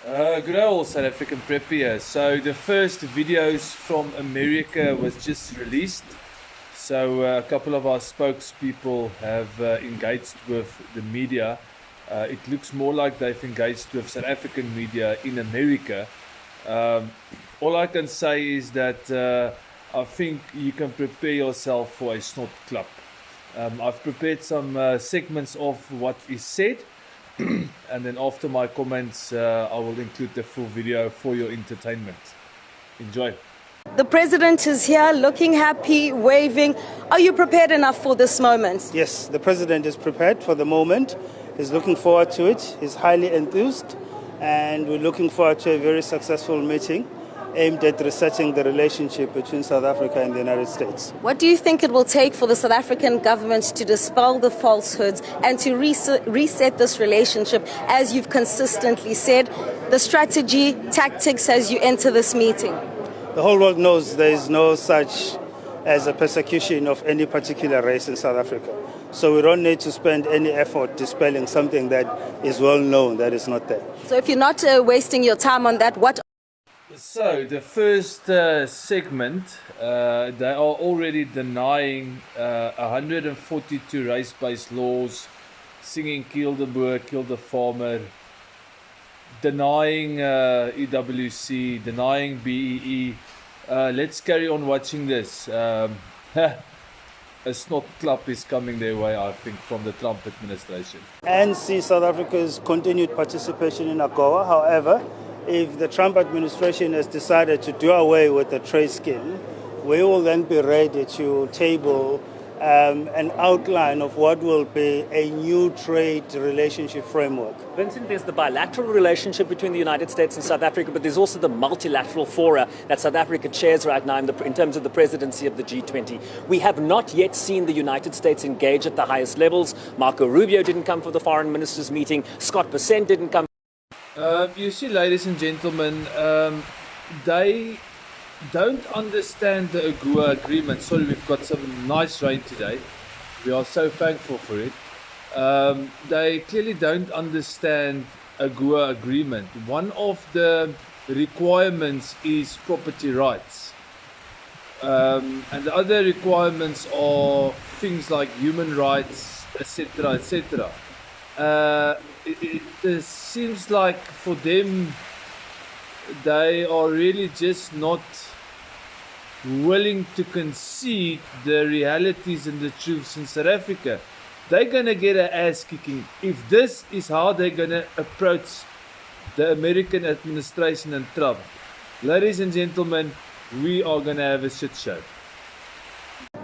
Good old South African prep here. So the first videos from America was just released. So a couple of our spokespeople have engaged with the media. It looks more like they've engaged with South African media in America. All I can say is that I think you can prepare yourself for a snot club. I've prepared some segments of what is said. And then after my comments, I will include the full video for your entertainment. Enjoy. The president is here looking happy, waving. Are you prepared enough for this moment? Yes, the president is prepared for the moment. He's looking forward to it. He's highly enthused, and we're looking forward to a very successful meeting aimed at resetting the relationship between South Africa and the United States. What do you think it will take for the South African government to dispel the falsehoods and to reset this relationship, as you've consistently said, the strategy, tactics as you enter this meeting? The whole world knows there is no such as a persecution of any particular race in South Africa. So we don't need to spend any effort dispelling something that is well known that is not there. So if you're not wasting your time on that, what? So the first segment, they are already denying 142 race-based laws, singing kill the boer, kill the farmer, denying EWC, denying BEE. Let's carry on watching this. A snot club is coming their way, I think, from the Trump administration. And see South Africa's continued participation in AGOA. However, if the Trump administration has decided to do away with the trade scheme, we will then be ready to table an outline of what will be a new trade relationship framework. Vincent, there's the bilateral relationship between the United States and South Africa, but there's also the multilateral fora that South Africa chairs right now in terms of the presidency of the G20. We have not yet seen the United States engage at the highest levels. Marco Rubio didn't come for the foreign ministers' meeting. Scott Bessent didn't come. You see, ladies and gentlemen, they don't understand the AGOA agreement. Sorry, we've got some nice rain today. We are so thankful for it. They clearly don't understand AGOA agreement. One of the requirements is property rights. And the other requirements are things like human rights, etc., etc. It seems like for them, they are really just not willing to concede the realities and the truths in South Africa. They're going to get an ass kicking if this is how they're going to approach the American administration and Trump. Ladies and gentlemen, we are going to have a shit show.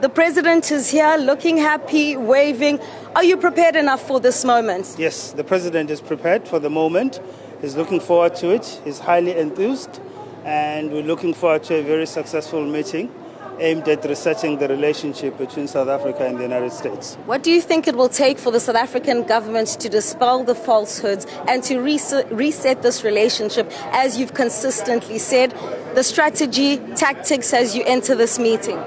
The president is here looking happy, waving. Are you prepared enough for this moment? Yes, the president is prepared for the moment. He's looking forward to it. He's highly enthused, and we're looking forward to a very successful meeting aimed at resetting the relationship between South Africa and the United States. What do you think it will take for the South African government to dispel the falsehoods and to reset this relationship, as you've consistently said, the strategy, tactics as you enter this meeting?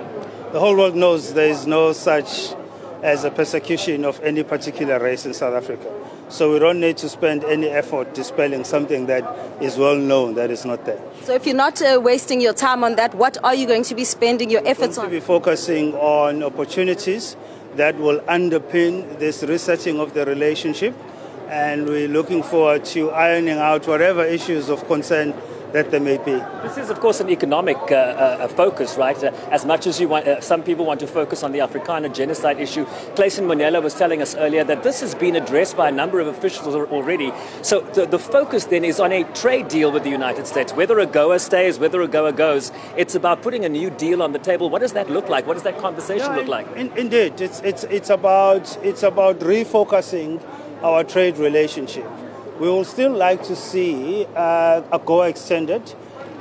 The whole world knows there is no such as a persecution of any particular race in South Africa. So we don't need to spend any effort dispelling something that is well known that is not there. So if you're not wasting your time on that, what are you going to be spending your efforts on? We'll be focusing on opportunities that will underpin this resetting of the relationship, and we're looking forward to ironing out whatever issues of concern that there may be. This is, of course, an economic focus, right? As much as you want, some people want to focus on the Afrikaner genocide issue. Clayson Monella was telling us earlier that this has been addressed by a number of officials already. So the focus then is on a trade deal with the United States. Whether AGOA stays, whether AGOA goes, it's about putting a new deal on the table. What does that look like? What does that conversation look like? Indeed, it's about refocusing our trade relationship. We will still like to see AGOA extended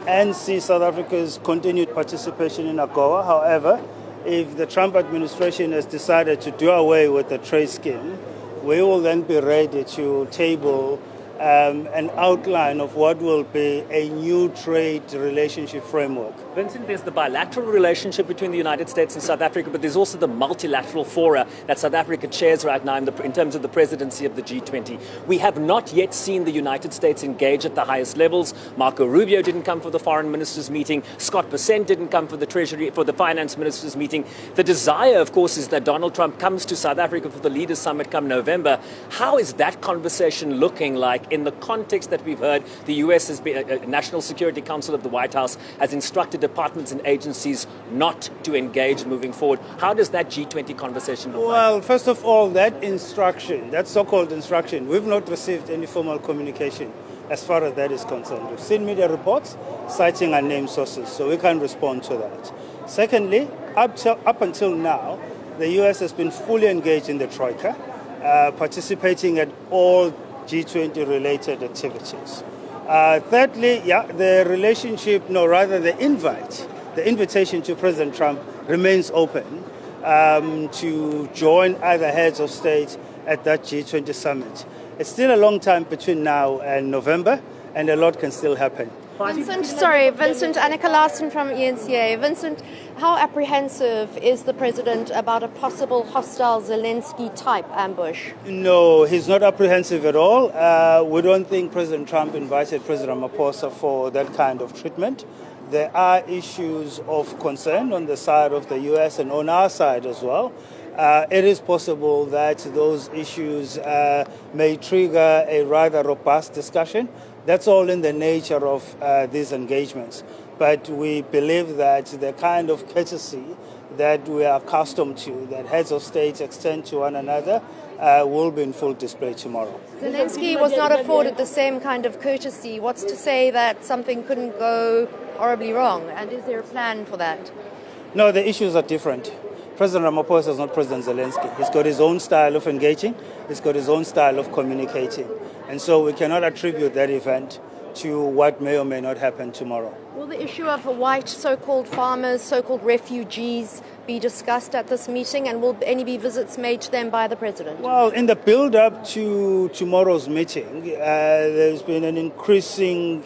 and see South Africa's continued participation in AGOA. However, if the Trump administration has decided to do away with the trade scheme, we will then be ready to table an outline of what will be a new trade relationship framework. Vincent, there's the bilateral relationship between the United States and South Africa, but there's also the multilateral fora that South Africa chairs right now in terms of the presidency of the G20. We have not yet seen the United States engage at the highest levels. Marco Rubio didn't come for the foreign ministers meeting. Scott Bessent didn't come for the finance ministers meeting. The desire, of course, is that Donald Trump comes to South Africa for the Leaders Summit come November. How is that conversation looking like in the context that we've heard the U.S. has been, National Security Council of the White House has instructed departments and agencies not to engage moving forward? How does that G20 conversation look like? Well, first of all, that instruction, that so-called instruction, we've not received any formal communication as far as that is concerned. We've seen media reports citing unnamed sources, so we can't respond to that. Secondly, up until now, the U.S. has been fully engaged in the Troika, participating at all G20-related activities. Thirdly, the relationship, the invitation to President Trump remains open to join other heads of state at that G20 summit. It's still a long time between now and November, and a lot can still happen. Vincent, Annika Larson from ENCA. Vincent, how apprehensive is the president about a possible hostile Zelensky-type ambush? No, he's not apprehensive at all. We don't think President Trump invited President Ramaposa for that kind of treatment. There are issues of concern on the side of the U.S. and on our side as well. It is possible that those issues may trigger a rather robust discussion. That's all in the nature of these engagements. But we believe that the kind of courtesy that we are accustomed to, that heads of state extend to one another, will be in full display tomorrow. Zelensky was not afforded the same kind of courtesy. What's to say that something couldn't go horribly wrong? And is there a plan for that? No, the issues are different. President Ramaposa is not President Zelensky. He's got his own style of engaging. He's got his own style of communicating. And so we cannot attribute that event to what may or may not happen tomorrow. Will the issue of white so-called farmers, so-called refugees be discussed at this meeting, and will any be visits made to them by the president? Well, in the build-up to tomorrow's meeting, there's been an increasing,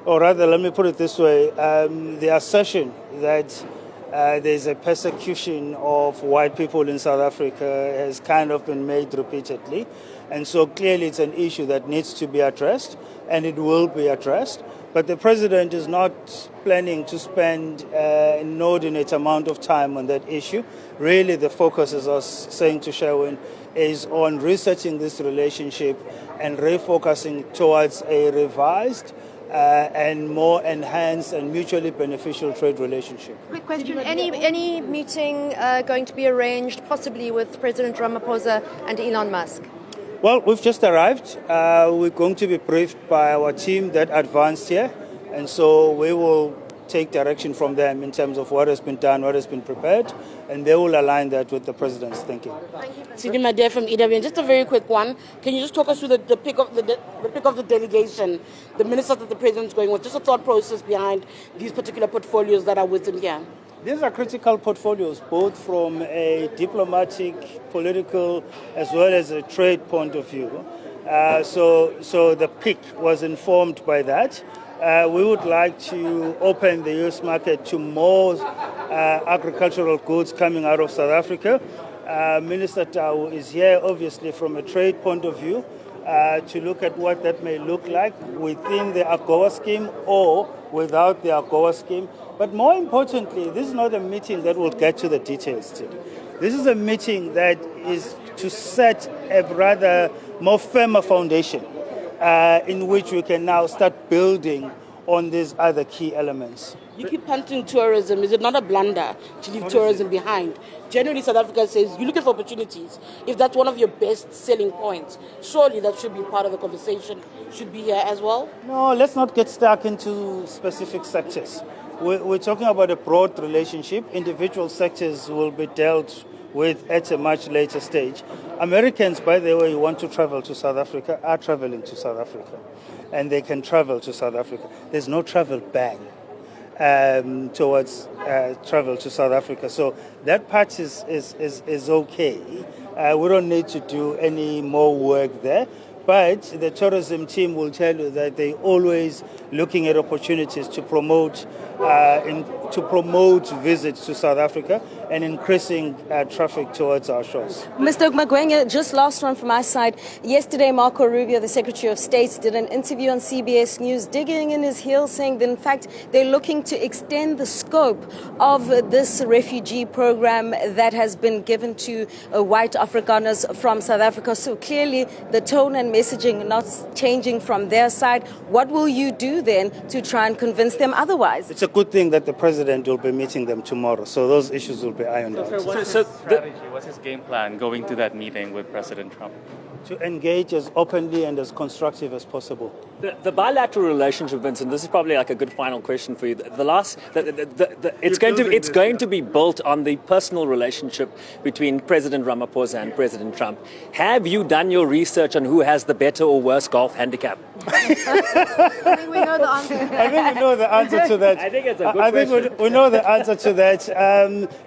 or rather, let me put it this way, the assertion that there's a persecution of white people in South Africa has kind of been made repeatedly. And so clearly it's an issue that needs to be addressed, and it will be addressed. But the president is not planning to spend an inordinate amount of time on that issue. Really, the focus, as I was saying to Sherwin, is on researching this relationship and refocusing towards a revised and more enhanced and mutually beneficial trade relationship. Quick question, any meeting going to be arranged possibly with President Ramaphosa and Elon Musk? Well, we've just arrived. We're going to be briefed by our team that advanced here, and so we will take direction from them in terms of what has been done, what has been prepared, and they will align that with the president's thinking. Thank you. Sidi Madeh from EWN. Just a very quick one. Can you just talk us through the pick of the delegation, the ministers that the president's going with, just a thought process behind these particular portfolios that are with him here? These are critical portfolios, both from a diplomatic, political, as well as a trade point of view. So the pick was informed by that. We would like to open the U.S. market to more agricultural goods coming out of South Africa. Minister Tau is here, obviously, from a trade point of view, to look at what that may look like within the AGOA scheme or without the AGOA scheme. But more importantly, this is not a meeting that will get to the details today. This is a meeting that is to set a rather more firmer foundation in which we can now start building on these other key elements. You keep punting tourism. Is it not a blunder to leave tourism behind? Generally, South Africa says you're looking for opportunities. If that's one of your best selling points, surely that should be part of the conversation, should be here as well? No, let's not get stuck into specific sectors. We're talking about a broad relationship. Individual sectors will be dealt with at a much later stage. Americans, by the way, who want to travel to South Africa are traveling to South Africa, and they can travel to South Africa. There's no travel ban towards travel to South Africa. So that part is okay. We don't need to do any more work there. But the tourism team will tell you that they're always looking at opportunities to promote visits to South Africa and increasing traffic towards our shores. Mr. Magwenya, just last one from my side. Yesterday, Marco Rubio, the Secretary of State, did an interview on CBS News, digging in his heels, saying that in fact they're looking to extend the scope of this refugee program that has been given to white Afrikaners from South Africa. So clearly the tone and messaging not changing from their side. What will you do then to try and convince them otherwise? It's a good thing that the president will be meeting them tomorrow, so those issues will be ironed out. What's his strategy? What's his game plan going to that meeting with President Trump? To engage as openly and as constructive as possible. The bilateral relationship, Vincent, this is probably like a good final question for you. It's going to be built on the personal relationship between President Ramaposa and President Trump. Have you done your research on who has the better or worse golf handicap? I think we know the answer. I think we know the answer to that. I think it's a good question. We know the answer to that.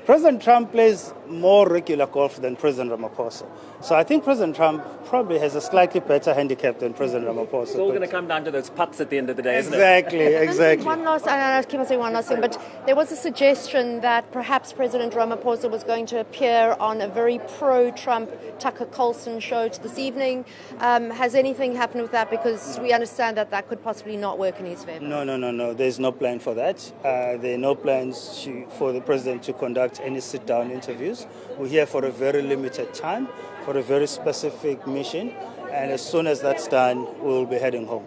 President Trump plays more regular golf than President Ramaphosa. So I think President Trump probably has a slightly better handicap than President Ramaphosa. It's all going to come down to those putts at the end of the day, isn't it? Exactly. One last, I keep on saying one last thing, but there was a suggestion that perhaps President Ramaphosa was going to appear on a very pro-Trump Tucker Carlson show this evening. Has anything happened with that? Because we understand that that could possibly not work in his favor. No. There's no plan for that. There are no plans for the president to conduct any sit-down interviews. We're here for a very limited time, for a very specific mission, and as soon as that's done, we'll be heading home.